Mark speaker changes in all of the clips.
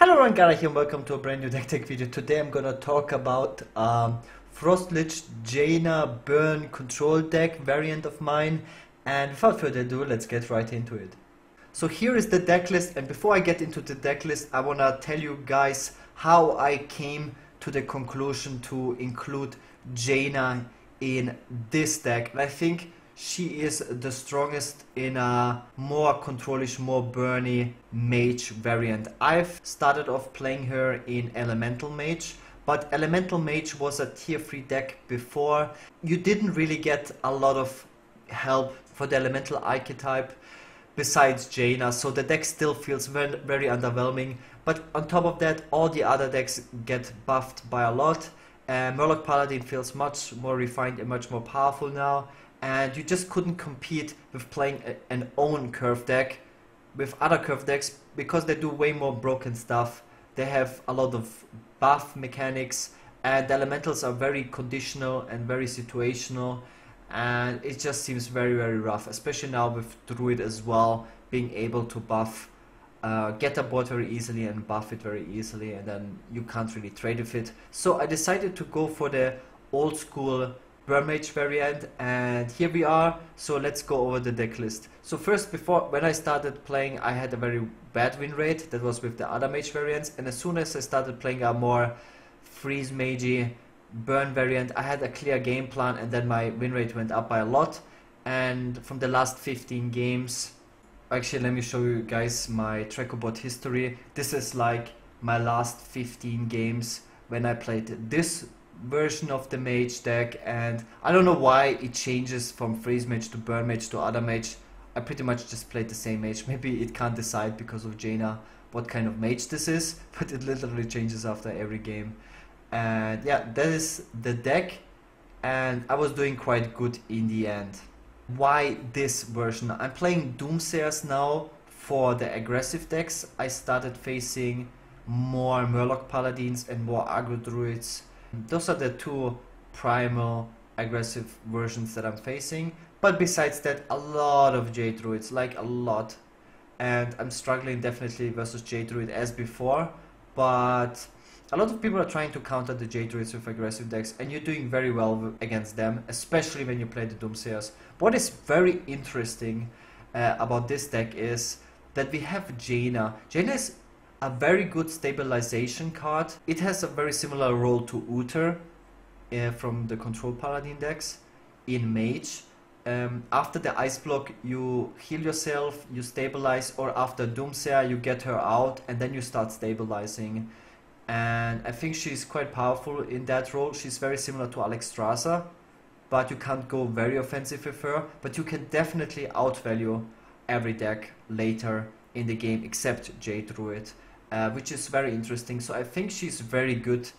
Speaker 1: Hello everyone, Gaara here and welcome to a brand new deck tech video. Today I'm gonna talk about Frost Lich Jaina burn control deck variant of mine, and without further ado, let's get right into it. So here is the deck list, and before I get into the deck list, I wanna tell you guys how I came to the conclusion to include Jaina in this deck. And I think she is the strongest in a more controlish, more burny mage variant. I've started off playing her in Elemental Mage, but Elemental Mage was a tier 3 deck before. You didn't really get a lot of help for the Elemental archetype besides Jaina, so the deck still feels very, very underwhelming. But on top of that, all the other decks get buffed by a lot. Murloc Paladin feels much more refined and much more powerful now. And you just couldn't compete with playing an own curve deck with other curve decks because they do way more broken stuff. They have a lot of buff mechanics, and the elementals are very conditional and very situational, and it just seems very, very rough, especially now with Druid as well, being able to buff, get a board very easily and buff it very easily, and then you can't really trade with it. So I decided to go for the old school Burn Mage variant, and here we are. So let's go over the deck list. So first, when I started playing, I had a very bad win rate. That was with the other mage variants, and as soon as I started playing a more freeze magey burn variant, I had a clear game plan, and then my win rate went up by a lot. And from the last 15 games, actually let me show you guys my Trekobot history. This is like my last 15 games when I played this version of the mage deck, and I don't know why it changes from freeze mage to burn mage to other mage. I pretty much just played the same mage. Maybe it can't decide because of Jaina what kind of mage this is, but it literally changes after every game. And yeah, that is the deck, and I was doing quite good in the end. Why this version? I'm playing Doomsayers now for the aggressive decks. I started facing more Murloc Paladins and more Aggro Druids. Those are the two primal aggressive versions that I'm facing, but besides that, a lot of J Druids, like a lot, and I'm struggling definitely versus J Druid as before, but a lot of people are trying to counter the J Druids with aggressive decks, and you're doing very well against them, especially when you play the Doomsayers. What is very interesting about this deck is that we have Jaina. Jaina is a very good stabilization card. It has a very similar role to Uther from the Control Paladin decks in Mage. After the Ice Block, you heal yourself, you stabilize, or after Doomsayer, you get her out and then you start stabilizing. And I think she's quite powerful in that role. She's very similar to Alexstrasza, but you can't go very offensive with her. But you can definitely outvalue every deck later in the game except J Druid. Which is very interesting. So I think she's very good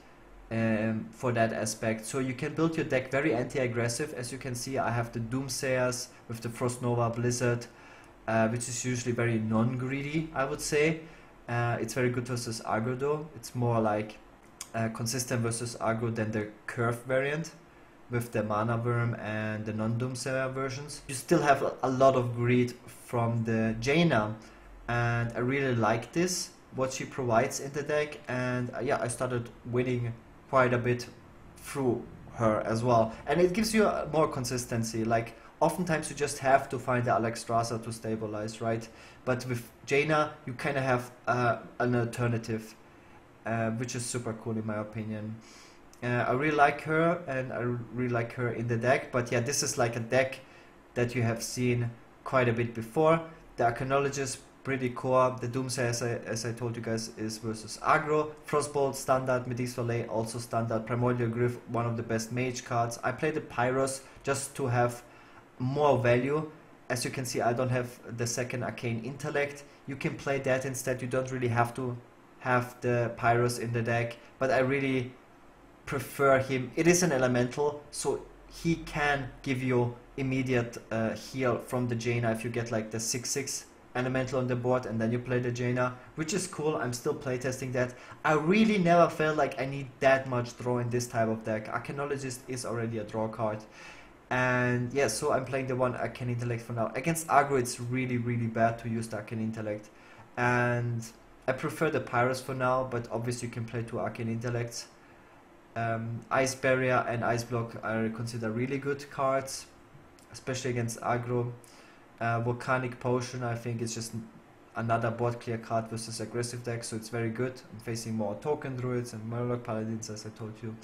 Speaker 1: for that aspect. So you can build your deck very anti-aggressive. As you can see, I have the Doomsayers with the Frost Nova Blizzard, which is usually very non-greedy, I would say. It's very good versus Aggro though. It's more like consistent versus Aggro than the Curve variant with the Mana Worm and the non-Doomsayer versions. You still have a lot of greed from the Jaina, and I really like this, what she provides in the deck. And yeah, I started winning quite a bit through her as well, and it gives you more consistency. Like oftentimes you just have to find the Alexstrasza to stabilize, right? But with Jaina you kind of have an alternative, which is super cool in my opinion. I really like her, and I really like her in the deck. But yeah, this is like a deck that you have seen quite a bit before. The Arcanologist, pretty core. The Doomsayer, as I told you guys, is versus Aggro. Frostbolt standard, Medea's Valet also standard. Primordial Gryph, one of the best mage cards. I play the Pyros just to have more value. As you can see, I don't have the second Arcane Intellect. You can play that instead. You don't really have to have the Pyros in the deck, but I really prefer him. It is an elemental, so he can give you immediate heal from the Jaina if you get like the 6/6 elemental on the board and then you play the Jaina, which is cool. I'm still playtesting that. I really never felt like I need that much draw in this type of deck. Arcanologist is already a draw card. And yeah, so I'm playing the one Arcane Intellect for now. Against Aggro, it's really, really bad to use the Arcane Intellect. And I I prefer the Pyrus for now, but obviously you can play 2 Arcane Intellects. Ice Barrier and Ice Block I consider really good cards, especially against aggro. Volcanic Potion I think is just another board clear card versus aggressive deck, so it's very good. I'm facing more token druids and Murloc Paladins, as I told you.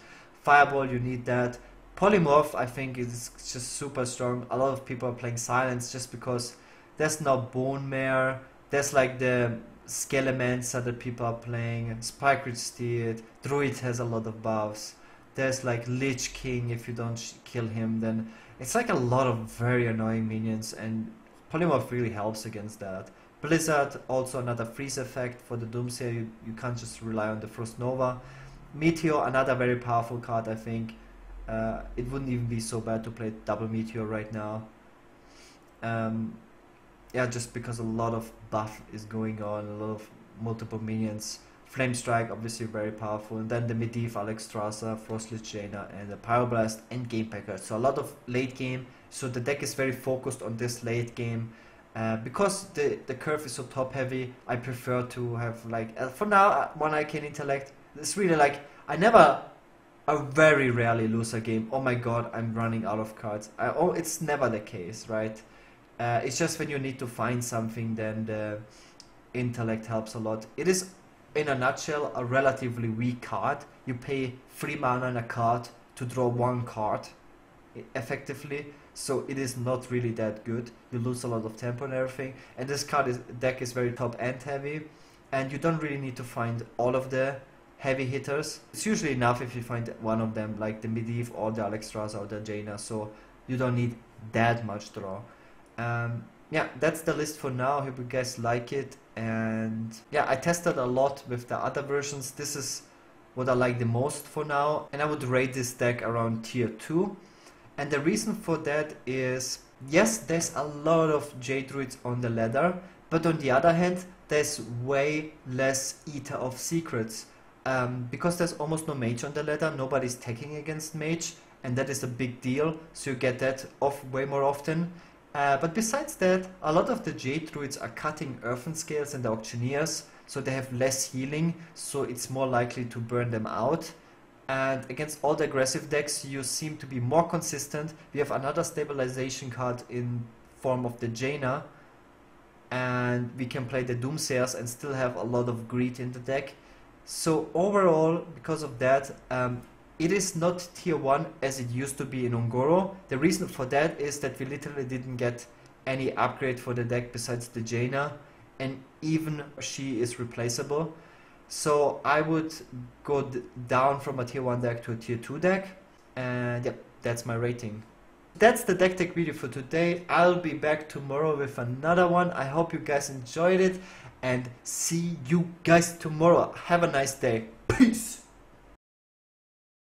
Speaker 1: Fireball, you need that. Polymorph I think is just super strong. A lot of people are playing Silence just because there's no Bone Mare, there's like the Skelemancer that people are playing, Spike Steed, Druid has a lot of buffs, there's like Lich King, if you don't kill him then it's like a lot of very annoying minions, and Polymorph really helps against that. Blizzard, also another freeze effect for the Doomsayer, you can't just rely on the Frost Nova. Meteor, another very powerful card I think. It wouldn't even be so bad to play double Meteor right now. Yeah, just because a lot of buff is going on, a lot of multiple minions. Flame Strike, obviously very powerful, and then the Medivh, Alexstrasza, Frostlit Jaina, and the Pyroblast and Game Packer. So a lot of late game, so the deck is very focused on this late game. Because the curve is so top heavy, I prefer to have like, for now, 1 Arcane Intellect. It's really like, I very rarely lose a game. Oh my god, I'm running out of cards. It's never the case, right? It's just when you need to find something, then the intellect helps a lot. It is, in a nutshell, a relatively weak card. You pay 3 mana on a card to draw 1 card, effectively. So it is not really that good. You lose a lot of tempo and everything. And this deck is very top end heavy, and you don't really need to find all of the heavy hitters. It's usually enough if you find one of them, like the Medivh or the Alexstrasza or the Jaina. So you don't need that much draw. Yeah, that's the list for now. I hope you guys like it. And yeah, I tested a lot with the other versions. This is what I like the most for now, and I would rate this deck around tier 2. And the reason for that is, yes, there's a lot of Jade Druids on the ladder, but on the other hand, there's way less Eater of Secrets. Because there's almost no Mage on the ladder, nobody's tagging against Mage, and that is a big deal, so you get that off way more often. But besides that, a lot of the Jade Druids are cutting Earthen Scales and the Auctioneers, so they have less healing, so it's more likely to burn them out. And against all the aggressive decks, you seem to be more consistent. We have another stabilization card in form of the Jaina, and we can play the Doomsayers and still have a lot of greed in the deck. So overall, because of that, it is not tier 1 as it used to be in Ungoro. The reason for that is that we literally didn't get any upgrade for the deck besides the Jaina, and even she is replaceable. So I would go down from a tier 1 deck to a tier 2 deck, and yep, that's my rating. That's the deck tech video for today. I'll be back tomorrow with another one. I hope you guys enjoyed it, and see you guys tomorrow. Have a nice day. Peace!